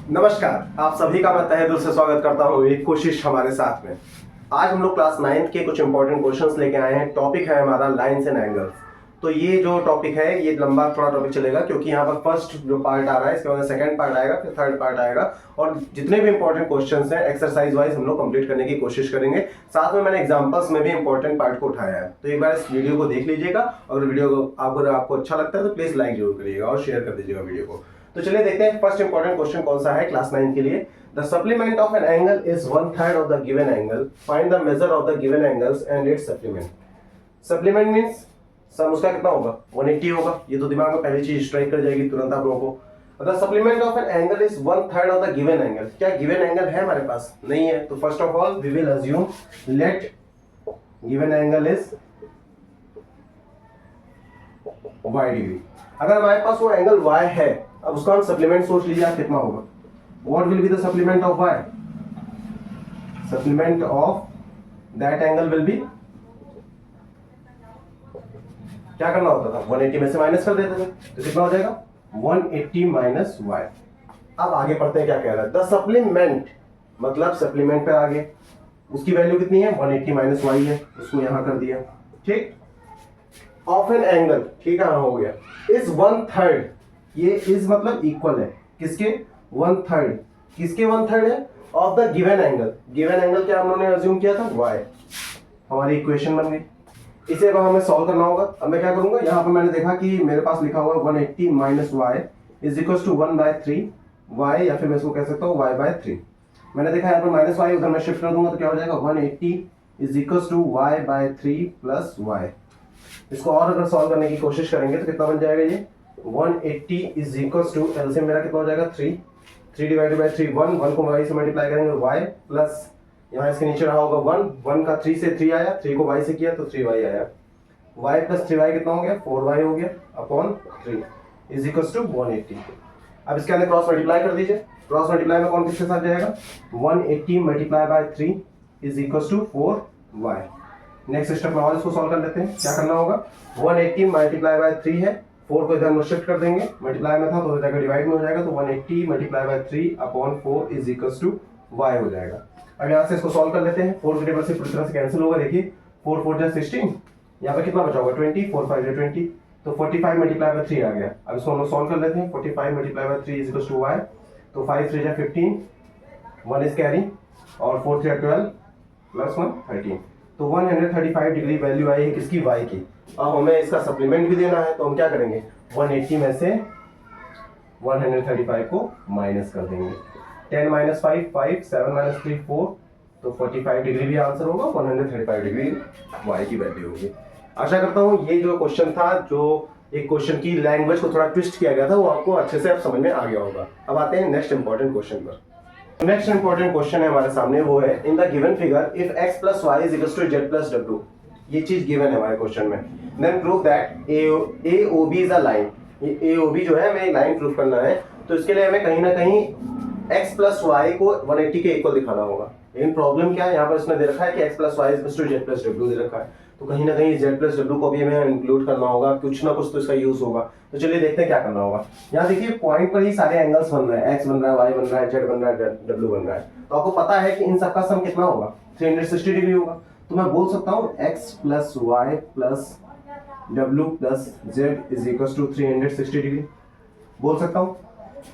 नमस्कार, आप सभी का मैं तहे दिल से स्वागत करता हूँ एक कोशिश हमारे साथ में। आज हम लोग क्लास 9 के कुछ इंपॉर्टेंट क्वेश्चंस लेके आए हैं। टॉपिक है हमारा लाइंस एंड एंगल्स। तो ये जो टॉपिक है ये लंबा थोड़ा टॉपिक चलेगा, क्योंकि यहाँ पर फर्स्ट जो पार्ट आ रहा है इसके बाद सेकंड पार्ट आएगा, फिर थर्ड पार्ट आएगा, और जितने भी इंपॉर्टेंट क्वेश्चंस हैं एक्सरसाइज वाइज हम लोग कंप्लीट करने की कोशिश करेंगे। साथ में मैंने एग्जाम्पल्स में भी इंपॉर्टेंट पार्ट को उठाया है। तो एक बार इस वीडियो को देख लीजिएगा, और वीडियो को आपको अच्छा लगता है तो प्लीज लाइक जरूर करिएगा और शेयर कर दीजिएगा वीडियो को। तो चलिए देखते हैं फर्स्ट इंपॉर्टेंट क्वेश्चन कौन सा है क्लास 9 के लिए। The supplement of an angle is 1/3 of the given angle, find the measure of the given angles and its supplement. Supplement means sum उसका कितना होगा, 180 होगा। ये तो दिमाग में पहली चीज स्ट्राइक कर जाएगी तुरंत आप लोगों को। The supplement of an angle is 1/3 of the given angle. क्या गिवन एंगल है हमारे पास? नहीं है। तो first of all we will assume let given angle is y degree. अगर हमारे पास वो एंगल y है, अब उसका हम सप्लीमेंट सोच लीजिए आप कितना होगा। What will be the supplement of y? Supplement of that angle will be, क्या करना होता था, 180 में से माइनस कर देते थे, तो कितना हो जाएगा 180 माइनस y। अब आगे पढ़ते हैं क्या कह रहा है। द सप्लीमेंट मतलब सप्लीमेंट पे आगे उसकी वैल्यू कितनी है, 180 माइनस y है, उसको यहां कर दिया। ठीक, ऑफ एन एंगल, ठीक है हो गया, इज 1/3। ये इज मतलब इक्वल है किसके, 1/3। किसके 1/3 है, of the given angle. Given angle क्या हम लोगों ने अज्यूम किया था, y। हमारी इक्वेशन बन गई। इसे अब हमें सॉल्व करना होगा। अब मैं क्या करूंगा, यहाँ पे मैंने देखा कि मेरे पास लिखा हुआ 180 minus y is equal to 1/3 y, या फिर मैं इसको कह सकता हूँ y/3। मैंने देखा यहाँ पर माइनस y, उधर मैं शिफ्ट कर दूंगा तो क्या हो जाएगा 180 is equal to y/3 plus y। इसको और अगर सॉल्व करने की कोशिश करेंगे तो कितना बन जाएगा ये 180 इज इक्वल टू, एलसीएम मेरा कितना हो जाएगा 3 डिवाइडेड बाय 3, 1 को y से मल्टीप्लाई करेंगे y प्लस यहाँ इसके नीचे रहा होगा 1 का 3 से 3 आया, 3 को y से किया तो 3y आया। y प्लस 3y कितना हो गया, 4y हो गया अपॉन 3 इज इक्वल टू 180। अब इसके अंदर क्रॉस मल्टीप्लाई कर दीजिए। क्रॉस मल्टीप्लाई में कौन किसके साथ जाएगा, 180 multiply by 3 is equal to 4y। Next step में और इसको सॉल्व कर लेते हैं। क्या करना होगा, 180 मल्टीप्लाई बाय 3 है, 4 को इधर में शिफ्ट कर देंगे, मल्टीप्लाई में था तो हो जाएगा डिवाइड में हो जाएगा, तो 180 multiply by 3 upon 4 is equal to y हो जाएगा। अब यहाँ से इसको सॉल्व कर लेते हैं। 4 की टेबल से पूरी तरह से कैंसिल होगा। देखिए 4 4 16, यहाँ पे कितना बचा होगा 20, 4 5 20, तो 45 मल्टीप्लाई बाय 3 आ गया। अब इसको हम लोग सॉल्व कर लेते हैं। 45 multiply by 3 is equal to y, तो 5 3 जा 15, 1 इज कैरी, और 4 3 12 प्लस 1 13, तो 135 डिग्री वैल्यू आई है किसकी, y की। अब हमें इसका सप्लीमेंट भी देना है, तो हम क्या करेंगे 180 में से 135 को माइनस कर देंगे। 10 माइनस 5 5, 7 माइनस 3 4, तो 45 डिग्री भी आंसर होगा, 135 डिग्री y की वैल्यू होगी। आशा करता हूँ ये जो क्वेश्चन था, जो एक क्वेश्चन की लैंग्वेज को थोड़ा ट्विस्ट किया गया था, वो आपको अच्छे से अब समझ में आ गया होगा। अब आते हैं नेक्स्ट इंपॉर्टेंट क्वेश्चन पर। नेक्स्ट इंपॉर्टेंट क्वेश्चन है हमारे सामने, वो है in the given figure if x plus y is equal to z plus w। ये चीज गिवन है हमारे क्वेश्चन में। Then prove that AOB is a line. ये AOB जो है हमें एक लाइन प्रूव करना है, तो इसके लिए हमें कहीं ना कहीं x प्लस y को 180 के इक्वल दिखाना होगा। लेकिन प्रॉब्लम क्या है, यहाँ पर इसने दे रखा है कि x plus y is equal to z plus w दे रखा है, तो कहीं ना कहीं z प्लस w को भी हमें इंक्लूड करना होगा, कुछ ना कुछ तो इसका यूज होगा। तो चलिए देखते हैं क्या करना होगा। यहाँ देखिए पॉइंट पर ही सारे एंगल्स बन रहे हैं, x बन रहा है, y बन रहा है, z बन रहा है, w बन रहा है, तो आपको पता है कि इन सबका सम कितना होगा, 360 डिग्री होगा। तो मैं बोल सकता हूँ x plus y plus w plus z is equal to 360 degree बोल सकता हूँ,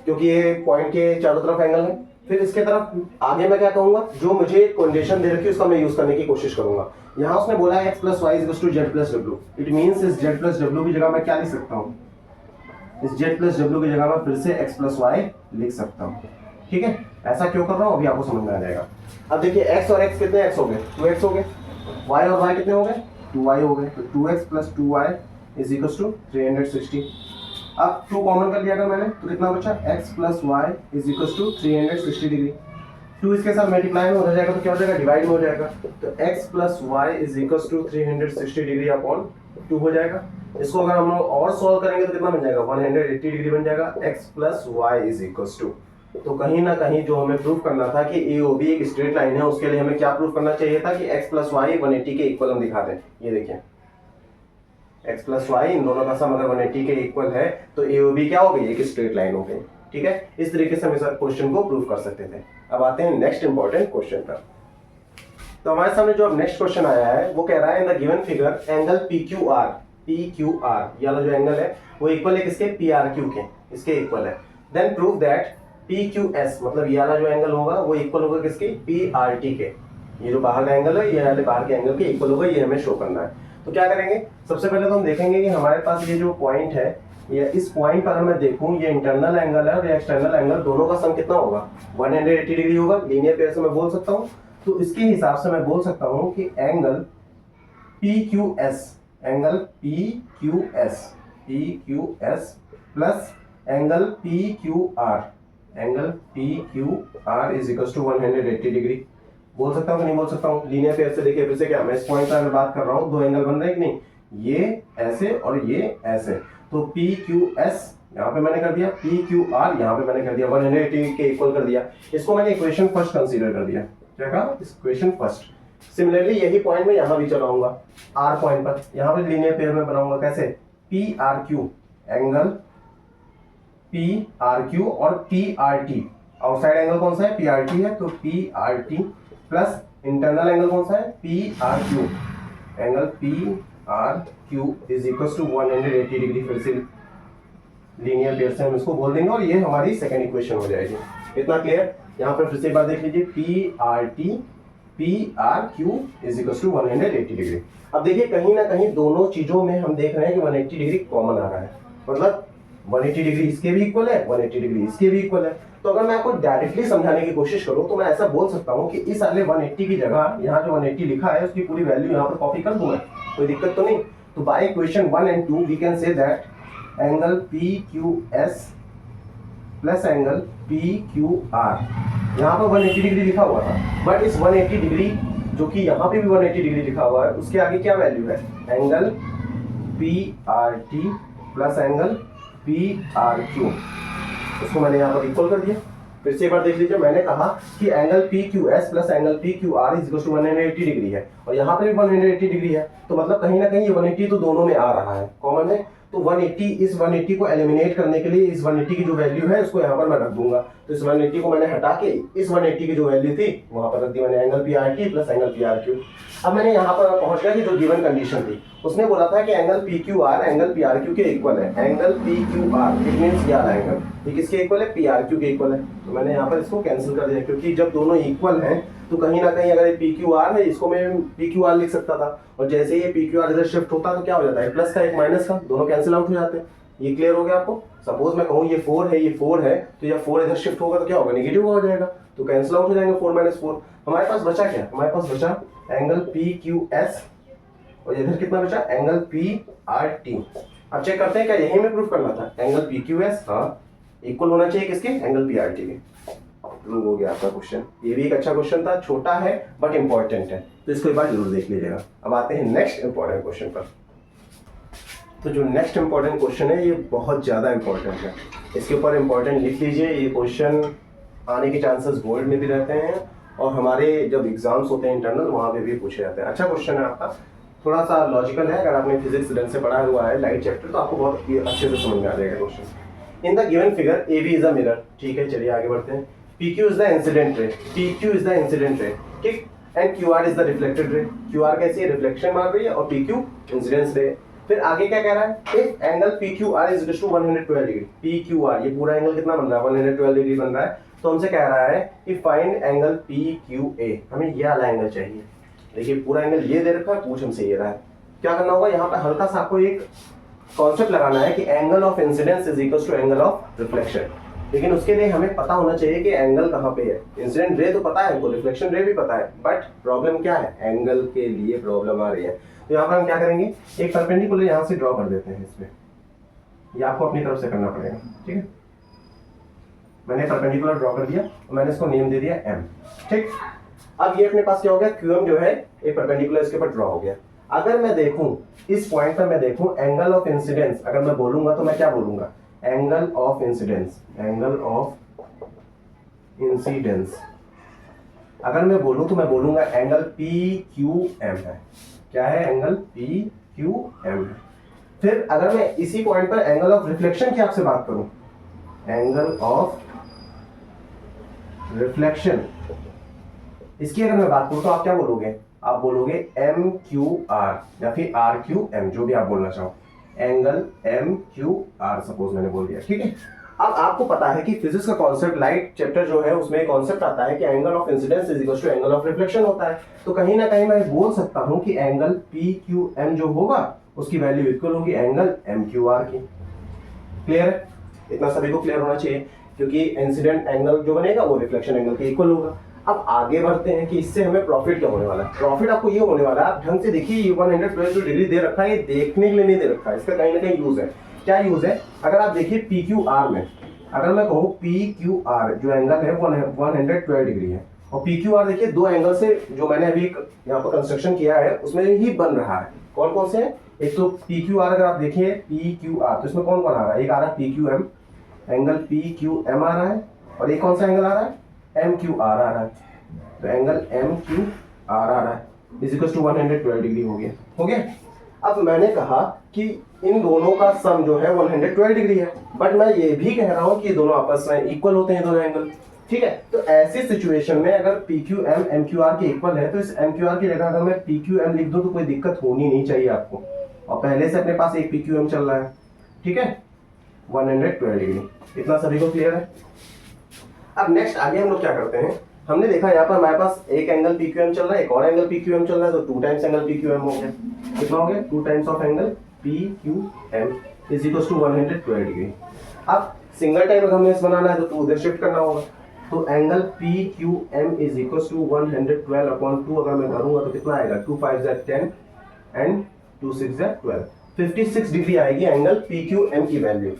क्योंकि ये पॉइंट के चारों तरफ एंगल है। फिर इसके तरफ आगे मैं क्या कहूंगा, जो मुझे कंडीशन दे रखी है उसका मैं यूज करने की कोशिश करूंगा। यहाँ उसने बोला है x plus y is equal to z plus डब्ल्यू। इट मीन्स इस जेड प्लस डब्ल्यू की जगह मैं क्या लिख सकता हूँ, इस जेड प्लस डब्ल्यू की जगह मैं फिर से x प्लस वाई लिख सकता हूँ। ठीक है, ऐसा क्यों कर रहा हूँ अभी आपको समझ में आ जाएगा। अब देखिए x और x कितने x हो गए, 2x हो गए, y और y कितने हो गए, 2y हो गए, तो 2x plus 2y is equal to 360। अब 2 कॉमन कर लिया अगर मैंने, तो कितना बचा, x plus y is equal to 360 degree. 2 इसके साथ मल्टीप्लाई में हो जाएगा तो क्या हो जाएगा, डिवाइड में हो जाएगा, तो x plus y is equal to 360 degree upon 2 हो जाएगा। इसको अगर हम लोग और सॉल्व करेंगे तो कितना बन जाएगा, 180 डिग्री बन जाएगा। x plus y is equal to, तो कहीं ना कहीं जो हमें प्रूफ करना था कि AOB एक स्ट्रेट लाइन है, उसके लिए हमें क्या प्रूफ करना चाहिए था कि x प्लस वाई 180 के इक्वल हम दिखा दें। ये देखिए x प्लस वाई इन दोनों का सम अगर 180 के इक्वल है तो AOB क्या हो गई, एक स्ट्रेट लाइन हो गई। ठीक है, इस तरीके से हम इस क्वेश्चन को प्रूव कर सकते थे। अब आते हैं नेक्स्ट इंपॉर्टेंट क्वेश्चन पर। तो हमारे सामने जो अब नेक्स्ट क्वेश्चन आया है वो कह रहा है in the given figure angle PQR ये वाला जो एंगल है वो इक्वल है किसके, PRQ के, इसके इक्वल है। देन प्रूव दैट PQS मतलब ये वाला जो एंगल होगा वो इक्वल होगा किसके, PRT के। ये जो बाहर का एंगल है ये वाले बाहर के एंगल के इक्वल होगा, ये हमें शो करना है। तो क्या करेंगे, सबसे पहले तो हम देखेंगे कि हमारे पास ये जो पॉइंट है, ये इस पॉइंट पर अगर मैं देखूं ये इंटरनल एंगल है और ये एक्सटर्नल एंगल, दोनों का सम कितना होगा, 180 डिग्री होगा। लीनियर पेयर से मैं बोल सकता हूं, तो इसके हिसाब से मैं बोल सकता हूं कि angle PQS plus angle PQR is equal to 180 degree. बोल सकता हूँ कि नहीं बोल सकता हूँ? लीनियर पेयर से देखिए फिर से, क्या मैं इस पॉइंट पर बात कर रहा हूँ, दो एंगल बन रहे हैं कि नहीं, ये ऐसे और ये ऐसे। तो PQS यहाँ पे मैंने कर दिया, PQR यहाँ पे मैंने कर दिया, 180 के इक्वल कर दिया। इसको मैंने इक्वेशन फर्स्ट कंसीडर कर दिया। क्या कहा, इक्वेशन फर्स्ट। सिमिलरली यही पॉइंट मैं यहाँ भी चलाऊंगा, R पॉइंट पर, यहाँ पे लीनियर पेयर में बनाऊंगा कैसे, PRQ एंगल PRQ और PRT, आउटसाइड एंगल कौन सा है, PRT है, तो PRT प्लस इंटरनल एंगल कौन सा है, PRQ, angle PRQ is equal to 180 degree. फिर से लीनियर पेयर से हम इसको बोल देंगे और ये हमारी सेकंड इक्वेशन हो जाएगी। इतना क्लियर? यहाँ पर फिर से एक बार देख लीजिए, PRQ is equal to 180 degree. अब देखिए कहीं ना कहीं दोनों चीजों में हम देख रहे हैं कि 180 डिग्री कॉमन आ रहा है, मतलब 180 डिग्री इसके भी इक्वल है, 180 डिग्री इसके भी इक्वल है। तो अगर मैं आपको डायरेक्टली समझाने की कोशिश करूं तो मैं ऐसा बोल सकता हूं कि इस वाले 180 की जगह यहाँ जो 180 लिखा है उसकी पूरी वैल्यू यहाँ पर कॉपी कर दूंगा, कोई दिक्कत तो नहीं। तो by equation 1 and 2 we can say that angle PQS plus angle PQR, यहाँ पर 180 डिग्री लिखा हुआ था, बट इस 180 डिग्री जो कि यहाँ पे भी 180 डिग्री लिखा हुआ है उसके आगे क्या वैल्यू है, angle PRT plus angle PRQ, उसको मैंने यहाँ पर इक्वल कर दिया। फिर से एक बार देख लीजिए, मैंने कहा कि angle PQS plus angle PQR is equal to 180 degree है और यहाँ पर भी 180 डिग्री है, तो मतलब कहीं ना कहीं ये 180 तो दोनों में आ रहा है, कॉमन है। तो 180, इस 180 को एलिमिनेट करने के लिए इस 180 की जो वैल्यू है उसको यहाँ पर मैं रख दूंगा। तो इस 180 को मैंने हटा के इस 180 की जो वैल्यू थी वहां पर रख दी मैंने, angle PRT plus angle PRQ। अब मैंने यहाँ पर पहुंच गया कि जो गिवन कंडीशन थी उसने बोला था कि एंगल PQR एंगल PRQ के इक्वल है। एंगल PQR इट मींस क्या एंगल, ये किसके इक्वल है, PRQ के इक्वल है। तो मैंने यहाँ पर इसको कैंसिल कर दिया, क्योंकि जब दोनों इक्वल हैं तो कहीं ना कहीं अगर ये PQR है इसको मैं PQR लिख सकता था, और जैसे ये PQR इधर शिफ्ट होता तो क्या हो जाता है, प्लस का एक माइनस का, दोनों कैंसिल आउट हो जाते हैं। ये क्लियर हो गया आपको? सपोज मैं कहूँ ये 4 है, ये 4 है, तो ये 4 इधर शिफ्ट होगा तो क्या होगा, नेगेटिव हो जाएगा, तो कैंसिल आउट हो जाएंगे 4 माइनस 4। हमारे पास बचा क्या, हमारे पास बचा एंगल PQS और इधर कितना बचा, एंगल PRT। अब चेक करते हैं क्या यही में प्रूफ करना था, एंगल PQS हाँ इक्वल होना चाहिए किसके, एंगल PRT के। प्रूव हो गया आपका क्वेश्चन। ये भी एक अच्छा क्वेश्चन था, छोटा है बट इंपॉर्टेंट है, तो इसको एक बार जरूर देख लीजिएगा। अब आते हैं नेक्स्ट इंपॉर्टेंट क्वेश्चन पर। तो जो नेक्स्ट इंपॉर्टेंट क्वेश्चन है ये बहुत ज़्यादा इंपॉर्टेंट है, इसके ऊपर इंपॉर्टेंट लिख लीजिए। ये क्वेश्चन आने के चांसेस बोर्ड में भी रहते हैं और हमारे जब एग्जाम्स होते हैं इंटरनल वहाँ पे भी पूछे जाते हैं। अच्छा क्वेश्चन है आपका, थोड़ा सा लॉजिकल है, अगर आपने फिजिक्स ढंग से पढ़ा हुआ है लाइट चैप्टर तो आपको बहुत अच्छे से समझ में आ जाएगा question. In the given figure AB is a mirror, ठीक है, चलिए आगे बढ़ते हैं। PQ is the incident ray, PQ is the incident ray, ठीक, and QR is the reflected ray. QR कैसी है, रिफ्लेक्शन मार रही है, और PQ इंसिडेंस रे। फिर आगे क्या कह रहा है, if angle PQR is equal to 112 degree, PQR ये पूरा एंगल कितना बन रहा है, 112 डिग्री बन रहा है, तो हमसे कह रहा है कि फाइंड एंगल PQA, हमें ये वाला एंगल चाहिए। देखिए पूरा एंगल ये दे रखा है, पूछ हमसे ये रहा है। क्या करना होगा, यहाँ पे हल्का सा आपको एक कॉन्सेप्ट लगाना है कि angle of incidence is equal to angle of reflection, लेकिन उसके लिए हमें पता होना चाहिए कि एंगल कहाँ पे है। इंसिडेंट रे तो पता है हमको, रिफ्लेक्शन रे भी पता है, बट प्रॉब्लम क्या है, एंगल के लिए प्रॉब्लम आ रही है। तो यहाँ पर हम क्या करेंगे, एक परपेंडिकुलर यहाँ से ड्रॉ कर देते हैं इसमें, ये आपको अपनी तरफ से करना पड़ेगा, ठीक है। मैंने परपेंडिकुलर ड्रॉ कर दिया और मैंने इसको नेम दे दिया M, ठीक। अब ये अपने पास क्या हो गया, QM जो है एक परपेंडिकुलर इसके ऊपर ड्रॉ हो गया। अगर मैं देखूं इस पॉइंट पर, मैं देखूं एंगल ऑफ इंसिडेंस, अगर मैं बोलूंगा तो मैं क्या बोलूंगा, angle of incidence, angle of incidence. अगर मैं बोलूं तो मैं बोलूंगा एंगल PQM है। क्या है, एंगल PQM है। फिर अगर मैं इसी पॉइंट पर एंगल ऑफ रिफ्लेक्शन की आपसे बात करूं, एंगल ऑफ रिफ्लेक्शन, इसकी अगर मैं बात करूं तो आप क्या बोलोगे, आप बोलोगे एम क्यू आर या फिर आर क्यू एम, जो भी आप बोलना चाहो, angle M Q R suppose मैंने बोल दिया, ठीक है। अब आपको पता है कि फिजिक्स का कॉन्सेप्ट लाइट चैप्टर जो है उसमें कॉन्सेप्ट आता है कि angle of incidence is equal to angle of reflection होता है, तो कहीं ना कहीं मैं बोल सकता हूं कि एंगल पी क्यू एम जो होगा उसकी वैल्यू इक्वल होगी एंगल एम क्यू आर की। क्लियर है, इतना सभी को क्लियर होना चाहिए, क्योंकि इंसिडेंट एंगल जो बनेगा वो रिफ्लेक्शन एंगल के इक्वल होगा। अब आगे बढ़ते हैं कि इससे हमें प्रॉफिट क्या होने वाला है। प्रॉफिट आपको ये होने वाला है, आप ढंग से देखिए, ये 112 डिग्री दे रखा है, ये देखने के लिए नहीं दे रखा है, इसका कहीं ना कहीं यूज है। क्या यूज है, अगर आप देखिए पी क्यू आर में, अगर मैं कहूँ पी क्यू आर जो एंगल है 112 डिग्री है, और पी क्यू आर देखिए दो एंगल से जो मैंने अभी यहाँ पर कंस्ट्रक्शन किया है उसमें ही बन रहा है। कौन कौन से हैं, एक तो पी क्यू आर, अगर आप देखिए पी क्यू आर तो इसमें कौन कौन आ रहा है, एक आ रहा है P Q M, angle P Q M आ रहा है, और एक कौन सा एंगल आ रहा है, एम क्यू आर आ रहा है, तो एंगल एम क्यू आर आ रहा है इज इक्वल टू 112 डिग्री हो गया, हो गया। अब मैंने कहा कि इन दोनों का सम जो है 112 डिग्री है, बट मैं ये भी कह रहा हूं कि दोनों आपस में इक्वल होते हैं दोनों एंगल, ठीक है। तो ऐसी सिचुएशन में अगर P Q M M Q R के इक्वल है, तो इस एम क्यू आर की जगह अगर मैं पी क्यू एम लिख दूं तो कोई दिक्कत होनी नहीं चाहिए आपको, और पहले से अपने पास एक पी क्यू एम चल रहा है, ठीक है, 112 डिग्री। इतना सभी को क्लियर है। अब नेक्स्ट आगे हम लोग क्या करते हैं, हमने देखा यहाँ पर हमारे पास एक एंगल पी क्यू एम चल रहा है, एक और एंगल पी क्यू एम चल रहा है, तो 2 times angle P Q M हो गया, कितना हो गया, 2 times of angle P Q M is equal to 112 degree. अब सिंगल टाइम अगर हमें इस बनाना है तो 2 उधर शिफ्ट करना होगा, तो angle P Q M is equal to 112/2 अगर मैं करूंगा तो कितना आएगा, 2 5 ज़ा 10 एंड 2 6 ज़ा 12, 56 डिग्री आएगी एंगल पी क्यू एम की वैल्यू।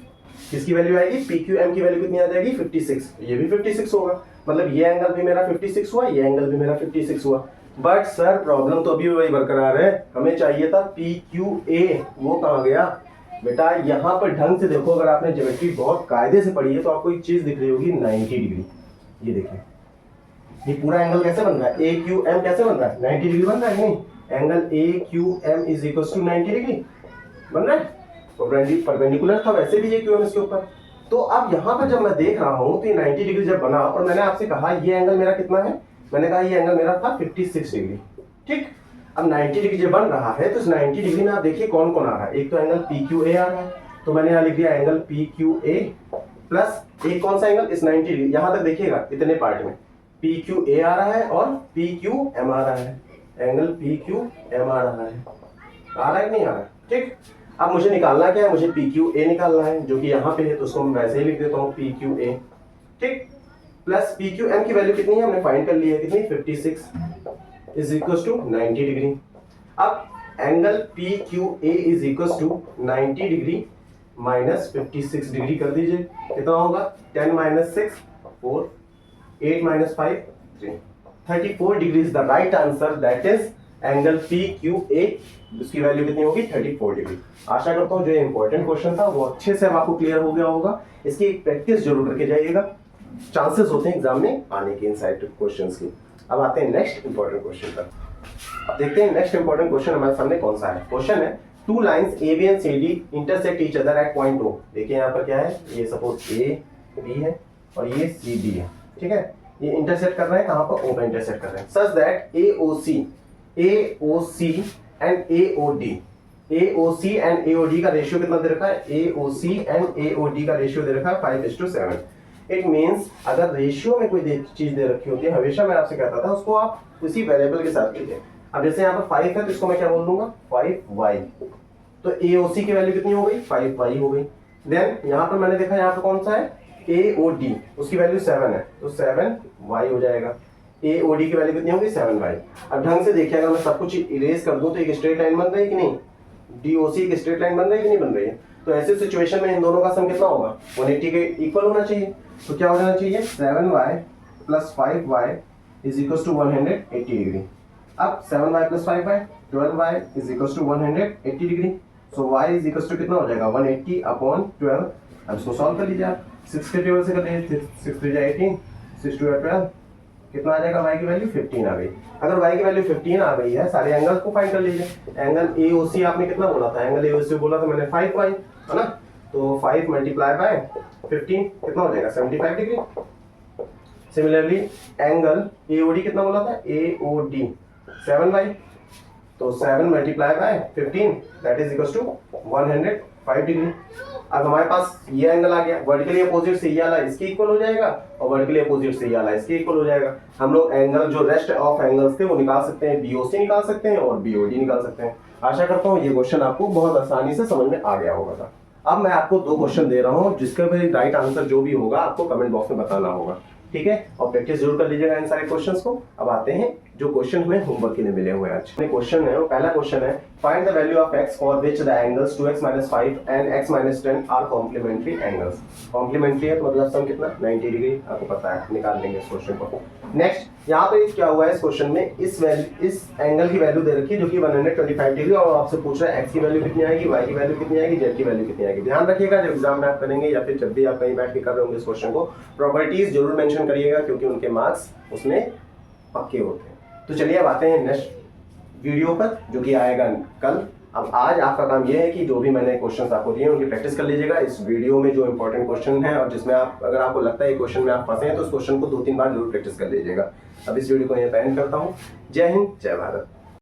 किसकी वैल्यू आएगी, पी क्यू एम की वैल्यू कितनी आ जाएगी, 56, ये भी 56 होगा, मतलब ये एंगल भी मेरा 56 हुआ, ये एंगल भी मेरा 56 हुआ। बट सर प्रॉब्लम तो अभी वही बरकरार है, हमें चाहिए था पी क्यू ए, वो कहाँ गया बेटा। यहाँ पर ढंग से देखो, अगर आपने ज्योमेट्री बहुत कायदे से पढ़ी है तो आपको एक चीज दिख रही होगी 90 डिग्री। ये देखिए ये पूरा एंगल कैसे बन रहा है, ए क्यू एम कैसे बन रहा है, 90 डिग्री बन रहा है नहीं, angle A Q M is equal to 90 degree बन रहा है, परपेंडिकुलर था वैसे भी ये क्यू एम इसके ऊपर। तो अब यहाँ पर जब मैं देख रहा हूँ तो ये 90 डिग्री जब बना, और मैंने आपसे कहा ये एंगल मेरा कितना है, मैंने कहा ये एंगल मेरा था 56 डिग्री, ठीक। अब 90 डिग्री जब बन रहा है तो इस 90 डिग्री में आप देखिए कौन कौन आ रहा है, एक तो एंगल पी क्यू ए आ रहा है, तो मैंने यहाँ लिख दिया एंगल पी क्यू ए, प्लस एक कौन सा एंगल, इस 90 डिग्री, यहाँ तक देखिएगा इतने पार्ट में पी क्यू ए आ रहा है और पी क्यू एम आ रहा है, एंगल पी क्यू एम आ रहा है, आ रहा है नहीं आ रहा है, ठीक। अब मुझे निकालना क्या है, मुझे पी क्यू ए निकालना है, जो कि यहाँ पे है, तो उसको मैं वैसे ही लिख देता हूँ पी क्यू ए, ठीक, प्लस पी क्यू एम की वैल्यू कितनी है, हमने फाइंड कर ली है, कितनी, 56 इज इक्वल टू 90 डिग्री। अब angle P Q A is equal to 90 degree minus 56 degree कर दीजिए, कितना होगा, 10 minus 6 4, 8 minus 5 3, 34 degree is the right answer, that is angle P Q A, उसकी वैल्यू कितनी होगी, 34 डिग्री। आशा करता हूँ जो इंपॉर्टेंट क्वेश्चन था वो अच्छे से अब आपको क्लियर हो गया होगा, इसकी एक प्रैक्टिस जरूर करके जाइएगा, चांसेस होते हैं एग्जाम में आने के इनसाइड क्वेश्चंस की। अब आते हैं नेक्स्ट इंपॉर्टेंट क्वेश्चन पर। अब देखते हैं नेक्स्ट इंपॉर्टेंट क्वेश्चन हमारे सामने कौन सा है। क्वेश्चन है 2 lines A B and C D intersect each other at point O. देखिए यहाँ पर क्या है, ये सपोज ए बी है और ये सी डी है, ठीक है, ये इंटरसेक्ट कर रहे हैं कहाँ पर, ओ पे इंटरसेक्ट कर रहे हैं, such that AOC and AOD and AOD का रेशियो कितना दे रखा है, AOC एंड AOD का रेशियो दे रखा है 5:7। इट मींस अगर रेशियो में कोई चीज दे रखी होती है, हमेशा मैं आपसे कहता था उसको आप उसी वेरिएबल के साथ लीजिए। अब जैसे यहाँ पर 5 है तो इसको मैं क्या बोल दूंगा, 5y, तो AOC की वैल्यू कितनी हो गई, 5y हो गई। देन यहाँ पर मैंने देखा यहाँ पर कौन सा है, AOD, उसकी वैल्यू 7 है, तो 7y हो जाएगा। AOD की वैल्यू कितनी होगी, 7y। अब ढंग से देखिए, अगर मैं सब कुछ इरेज कर दूं तो एक स्ट्रेट लाइन बन रही है कि नहीं, DOC एक स्ट्रेट लाइन बन रही है कि नहीं बन रही है, तो ऐसे सिचुएशन में इन दोनों का सम कितना होगा, 180 के इक्वल होना चाहिए। तो क्या हो जाना चाहिए, 7y plus 5y is equal to 180 degree. अब 7y plus 5y 12y is equal to 180 degree, so y is equal to कितना हो जाएगा, 180/12। अब इसको सॉल्व कर लीजिए आप, 6 के टेबल से कर लीजिए, 6 3 18, 6 2 12, कितना आ जाएगा, y की वैल्यू 15 आ गई। अगर y की वैल्यू 15 आ गई है, सारे एंगल्स को फाइंड कर लीजिए। एंगल AOC आपने कितना बोला था, एंगल AOC बोला था मैंने 5y, है ना, तो 5 मल्टीप्लाई बाय 15 कितना हो जाएगा 75 डिग्री। सिमिलरली एंगल AOD कितना बोला था, AOD 7y, तो 7 multiply by 15 that is equals to 105 degree. अब हमारे पास ये एंगल आ गया, वर्टिकली अपोजिट से ये वाला इसके इक्वल हो जाएगा और वर्टिकली अपोजिट से ये वाला इसके इक्वल हो जाएगा। हम लोग एंगल जो रेस्ट ऑफ एंगल्स थे वो निकाल सकते हैं, BOC निकाल सकते हैं और BOD निकाल सकते हैं। आशा करता हूँ ये क्वेश्चन आपको बहुत आसानी से समझ में आ गया होगा था। अब मैं आपको 2 क्वेश्चन दे रहा हूँ जिसका भी राइट आंसर जो भी होगा आपको कमेंट बॉक्स में बताना होगा, ठीक है, और प्रैक्टिस जरूर कर लीजिएगा इन सारे क्वेश्चंस को। अब आते हैं जो क्वेश्चन हमें होमवर्क के लिए मिले हुए हैं आज। क्वेश्चन है वो पहला क्वेश्चन है, find the value of x for which the angles 2x - 5 and x - 10 are complementary angles. Complementary है तो मतलब सम कितना 90 डिग्री, आपको पता है, निकाल लेंगे इस क्वेश्चन को। नेक्स्ट यहाँ पे क्या हुआ है इस क्वेश्चन में, इस एंगल की वैल्यू दे रखी है जो कि 125 डिग्री, और आपसे पूछ रहा है x की वैल्यू कितनी आएगी, y की वैल्यू कितनी आएगी, z की वैल्यू कितनी आएगी। ध्यान रखिएगा जब एग्जाम में आप करेंगे या फिर जब भी आप कहीं बैठ के कर रहे होंगे इस क्वेश्चन को, प्रॉपर्टीज जरूर मेंशन करिएगा क्योंकि उनके मार्क्स उसमें पक्के होते हैं। तो चलिए अब आते हैं नेक्स्ट वीडियो पर जो कि आएगा कल। अब आज आपका काम यह है कि जो भी मैंने क्वेश्चंस आपको दिए उनकी प्रैक्टिस कर लीजिएगा। इस वीडियो में जो इंपॉर्टेंट क्वेश्चन है और जिसमें आप अगर आपको लगता है क्वेश्चन में आप फंसे हैं तो उस क्वेश्चन को 2-3 बार जरूर प्रैक्टिस कर लीजिएगा। अब इस वीडियो को यहीं पे एंड करता हूँ। जय हिंद, जय भारत।